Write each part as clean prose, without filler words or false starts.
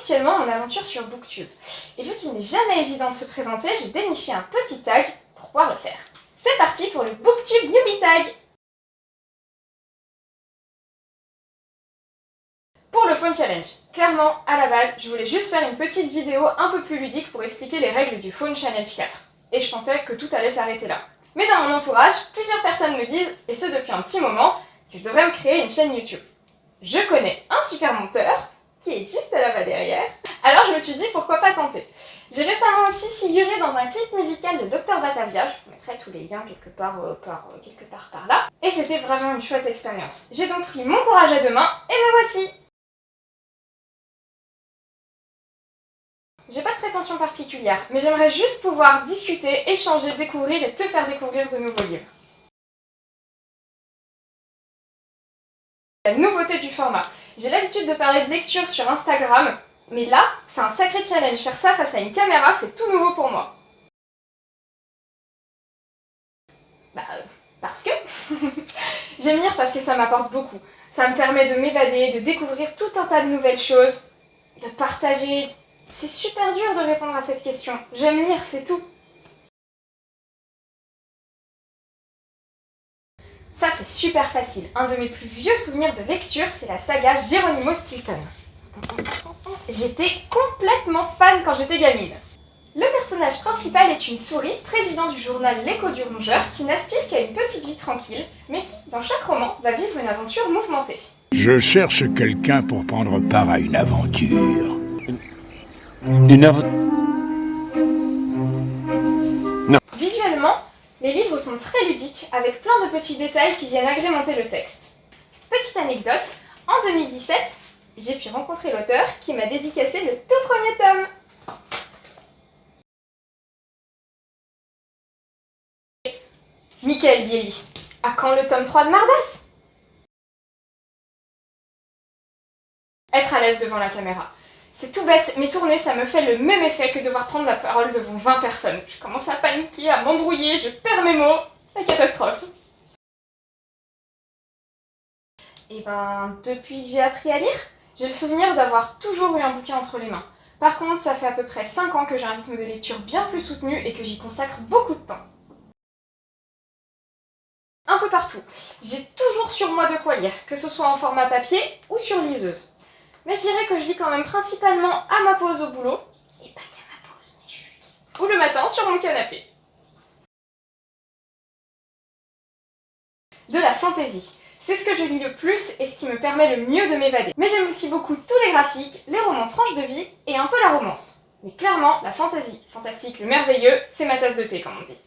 officiellement mon aventure sur Booktube. Et vu qu'il n'est jamais évident de se présenter, j'ai déniché un petit tag pour pouvoir le faire. C'est parti pour le Booktube Newbie Tag. Pour le Phone Challenge, clairement, à la base, je voulais juste faire une petite vidéo un peu plus ludique pour expliquer les règles du Phone Challenge 4. Et je pensais que tout allait s'arrêter là. Mais dans mon entourage, plusieurs personnes me disent, et ce depuis un petit moment, que je devrais me créer une chaîne YouTube. Je connais un super monteur, qui est juste là-bas derrière, alors je me suis dit pourquoi pas tenter. J'ai récemment aussi figuré dans un clip musical de Dr Batavia, je vous mettrai tous les liens quelque part par là, et c'était vraiment une chouette expérience. J'ai donc pris mon courage à deux mains, et me voici. J'ai pas de prétention particulière, mais j'aimerais juste pouvoir discuter, échanger, découvrir et te faire découvrir de nouveaux livres. La nouveauté du format. J'ai l'habitude de parler de lecture sur Instagram, mais là, c'est un sacré challenge. Faire ça face à une caméra, c'est tout nouveau pour moi. Parce que j'aime lire parce que ça m'apporte beaucoup. Ça me permet de m'évader, de découvrir tout un tas de nouvelles choses, de partager. C'est super dur de répondre à cette question. J'aime lire, c'est tout. Ça, c'est super facile. Un de mes plus vieux souvenirs de lecture, c'est la saga Geronimo Stilton. J'étais complètement fan quand j'étais gamine. Le personnage principal est une souris, président du journal L'écho du rongeur, qui n'aspire qu'à une petite vie tranquille, mais qui, dans chaque roman, va vivre une aventure mouvementée. Je cherche quelqu'un pour prendre part à une aventure. Une aventure? Non. Visuellement, les livres sont très ludiques, avec plein de petits détails qui viennent agrémenter le texte. Petite anecdote, en 2017, j'ai pu rencontrer l'auteur qui m'a dédicacé le tout premier tome. Michael vieillit. À quand le tome 3 de Mardas? Être à l'aise devant la caméra. C'est tout bête, mais tourner, ça me fait le même effet que devoir prendre la parole devant 20 personnes. Je commence à paniquer, à m'embrouiller, je perds mes mots. La catastrophe. Et depuis que j'ai appris à lire, j'ai le souvenir d'avoir toujours eu un bouquin entre les mains. Par contre, ça fait à peu près 5 ans que j'ai un rythme de lecture bien plus soutenu et que j'y consacre beaucoup de temps. Un peu partout. J'ai toujours sur moi de quoi lire, que ce soit en format papier ou sur liseuse. Mais je dirais que je lis quand même principalement à ma pause au boulot, et pas qu'à ma pause, mais chut, ou le matin sur mon canapé. De la fantaisie. C'est ce que je lis le plus et ce qui me permet le mieux de m'évader. Mais j'aime aussi beaucoup tous les graphiques, les romans tranches de vie et un peu la romance. Mais clairement, la fantaisie, fantastique, le merveilleux, c'est ma tasse de thé comme on dit.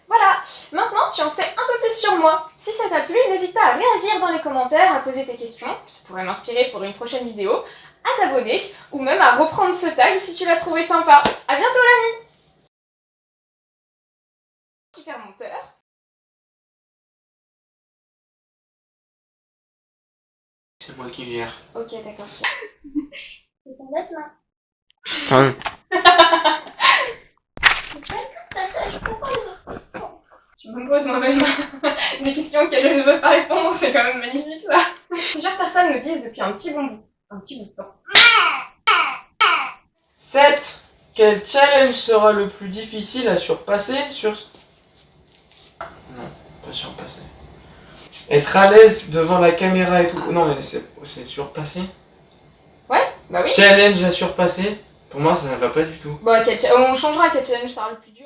Voilà, maintenant tu en sais un peu plus sur moi. Si ça t'a plu, n'hésite pas à réagir dans les commentaires, à poser tes questions, ça pourrait m'inspirer pour une prochaine vidéo, à t'abonner, ou même à reprendre ce tag si tu l'as trouvé sympa. A bientôt l'ami! Super monteur. C'est moi qui gère. Ok, d'accord. C'est ton bête là. Putain. Tu me poses moi-même des questions auxquelles je ne veux pas répondre, c'est quand même magnifique là. Plusieurs personnes me disent depuis un petit bout de temps. 7. Quel challenge sera le plus difficile à surpasser sur... Non, pas surpasser. Être à l'aise devant la caméra et tout. Non mais c'est surpasser. Ouais, bah oui. Challenge à surpasser. Pour moi ça ne va pas du tout. Bon, on changera quel challenge sera le plus dur.